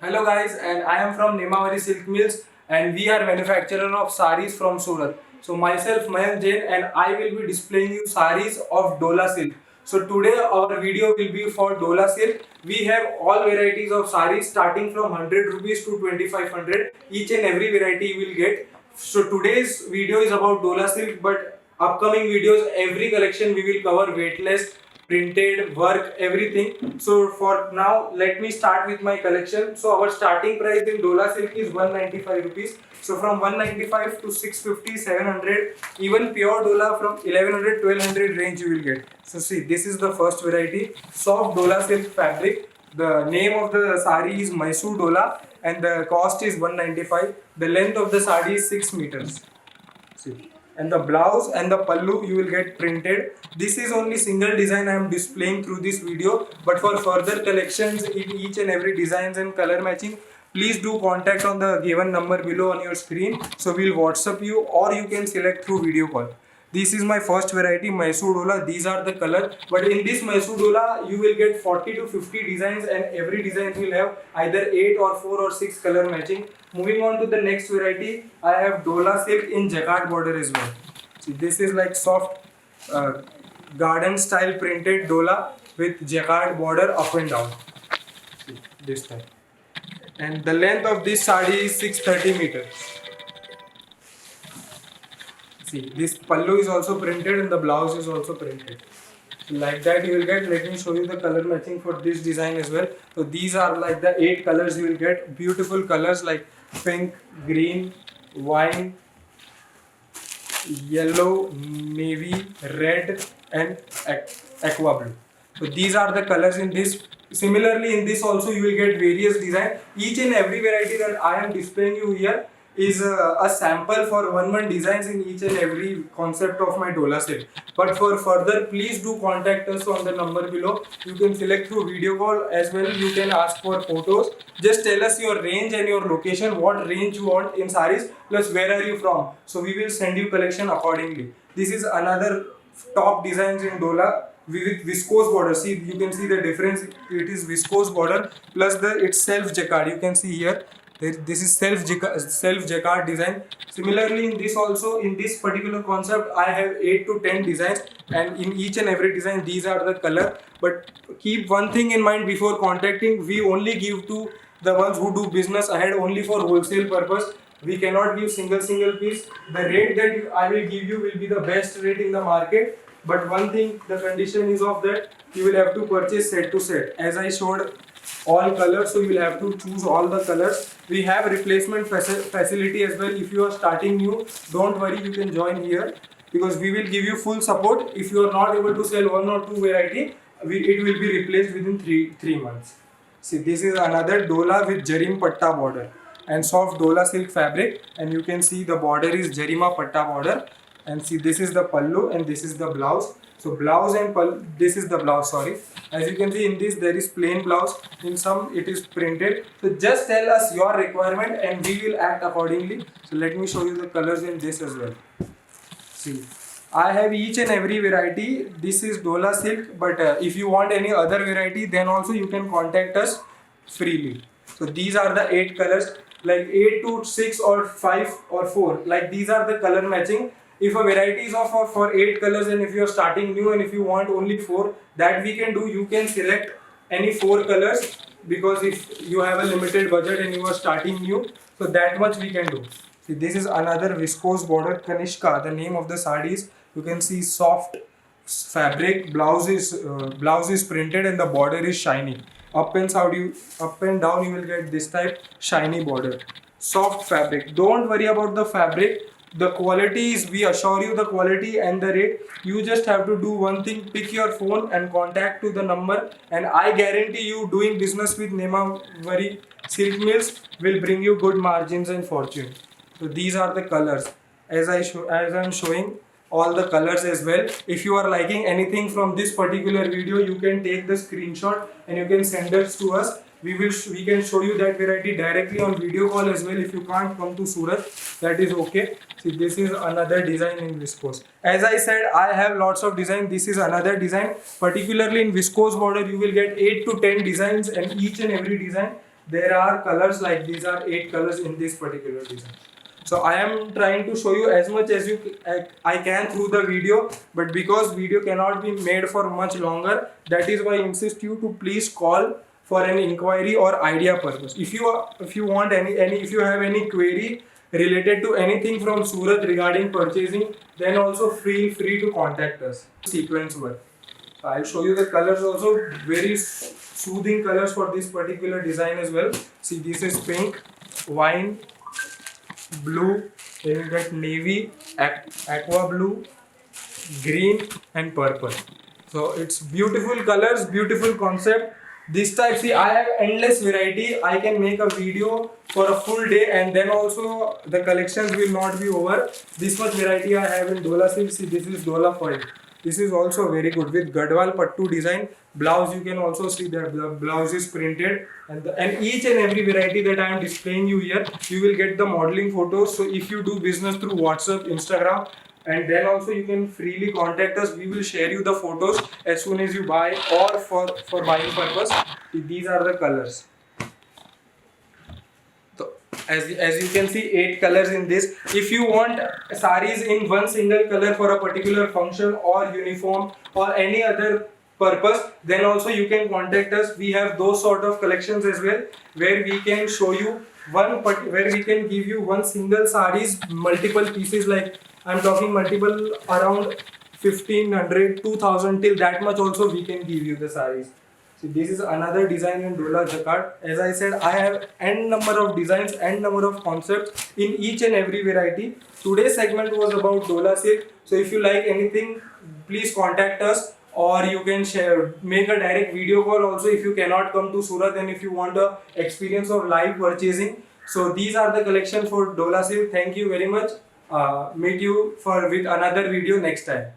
Hello guys, and I am from Nemavari Silk Mills, and we are manufacturer of saris from Surat. So myself Mayank Jain, and I will be displaying you saris of Dola Silk. So today our video will be for Dola Silk. We have all varieties of saris starting from 100 rupees to 2500. Each and every variety you will get. So today's video is about Dola Silk, but upcoming videos every collection we will cover weightless, printed work, everything. So for now let me start with my collection. So our starting price in Dola Silk is 195 rupees. So from 195 to 650, 700, even pure Dola from 1100, 1200 range you will get. So see, this is the first variety, soft Dola Silk fabric. The name of the sari is Mysore Dola and the cost is 195. The length of the sari is 6 meters. See. And the blouse and the pallu you will get printed. This is only single design I am displaying through this video, but for further collections in each and every designs and color matching, please do contact on the given number below on your screen. So we'll WhatsApp you or you can select through video call. This is my first variety, Mysore Dola. These are the color. But in this Mysore Dola, you will get 40 to 50 designs, and every design will have either 8 or 4 or 6 color matching. Moving on to the next variety, I have Dola Silk in Jacquard border as well. See, this is like soft garden style printed Dola with Jacquard border up and down. See, this type. And the length of this sari is 630 meters. See, this pallu is also printed and the blouse is also printed. So like that you will get. Let me show you the color matching for this design as well. So these are like the 8 colors you will get. Beautiful colors like pink, green, wine, yellow, navy, red and aqua blue. So these are the colors in this. Similarly in this also you will get various design. Each and every variety that I am displaying you here is a sample for one designs in each and every concept of my Dola Silk. But for further, please do contact us on the number below. You can select through video call as well. You can ask for photos. Just tell us your range and your location, what range you want in saris, plus where are you from. So we will send you collection accordingly. This is another top designs in Dola with viscose border. See, you can see the difference. It is viscose border plus the it's self jacquard. You can see here. This is self jacquard design. Similarly, in this also, in this particular concept, I have 8 to 10 designs, and in each and every design, these are the color. But keep one thing in mind before contacting. We only give to the ones who do business ahead only for wholesale purpose. We cannot give single piece. The rate that I will give you will be the best rate in the market. But one thing, the condition is of that you will have to purchase set to set. As I showed all colors, so you will have to choose all the colors. We have replacement facility as well. If you are starting new, don't worry, you can join here because we will give you full support. If you are not able to sell one or two variety, it will be replaced within three months. See, this is another Dola with Jarim Patta border and soft Dola silk fabric, and you can see the border is Jarima Patta border. And see, this is the pallu and this is the blouse. So blouse and pallu, this is the blouse, sorry. As you can see in this there is plain blouse, in some it is printed. So just tell us your requirement and we will act accordingly. So let me show you the colors in this as well. See, I have each and every variety. This is Dola silk, but if you want any other variety, then also you can contact us freely. So these are the 8 colors, like 8 to 6 or 5 or 4. Like these are the color matching. If a variety is of for 8 colors, and if you are starting new and if you want only 4, that we can do. You can select any 4 colors because if you have a limited budget and you are starting new, so that much we can do. See, this is another viscose border Kanishka. The name of the sari is, you can see soft fabric. Blouse is printed and the border is shiny. Up and down you will get this type shiny border. Soft fabric. Don't worry about the fabric. The quality is, we assure you the quality and the rate. You just have to do one thing, pick your phone and contact to the number, and I guarantee you doing business with Nemavari Silk Mills will bring you good margins and fortune. So these are the colors. As I am showing all the colors as well. If you are liking anything from this particular video, you can take the screenshot and you can send it to us. We can show you that variety directly on video call as well. If you can't come to Surat, that is okay. See, this is another design in viscose. As I said, I have lots of design. This is another design. Particularly in viscose border, you will get 8 to 10 designs, and each and every design there are colors like these are 8 colors in this particular design. So I am trying to show you as much as I can through the video, but because video cannot be made for much longer, that is why I insist you to please call for an inquiry or idea purpose. If you want any if you have any query related to anything from Surat regarding purchasing, then also feel free to contact us. Sequence work. So I'll show you the colors also, very soothing colors for this particular design as well. See, this is pink, wine, blue, then you get navy, aqua blue, green and purple. So it's beautiful colors, beautiful concept. This type, see, I have endless variety. I can make a video for a full day, and then also the collections will not be over. This much variety I have in Dola silk. See, this is Dola foil. This is also very good with Gadwal Pattu design. Blouse, you can also see that the blouse is printed, and each and every variety that I am displaying you here, you will get the modeling photos. So if you do business through WhatsApp, Instagram, and then also you can freely contact us. We will share you the photos as soon as you buy or for buying purpose. These are the colors. So as you can see, 8 colors in this. If you want saris in one single color for a particular function or uniform or any other purpose, then also you can contact us. We have those sort of collections as well, where we can show you where we can give you one single saris, multiple pieces, like I'm talking multiple, around 1500, 2000, till that much also we can give you the saris. So this is another design in Dola Jacquard. As I said, I have n number of designs, n number of concepts in each and every variety. Today's segment was about Dola silk. So if you like anything, please contact us, or you can make a direct video call also if you cannot come to Surat and if you want a experience of live purchasing. So these are the collection for Dola silk. Thank you very much. Meet you with another video next time.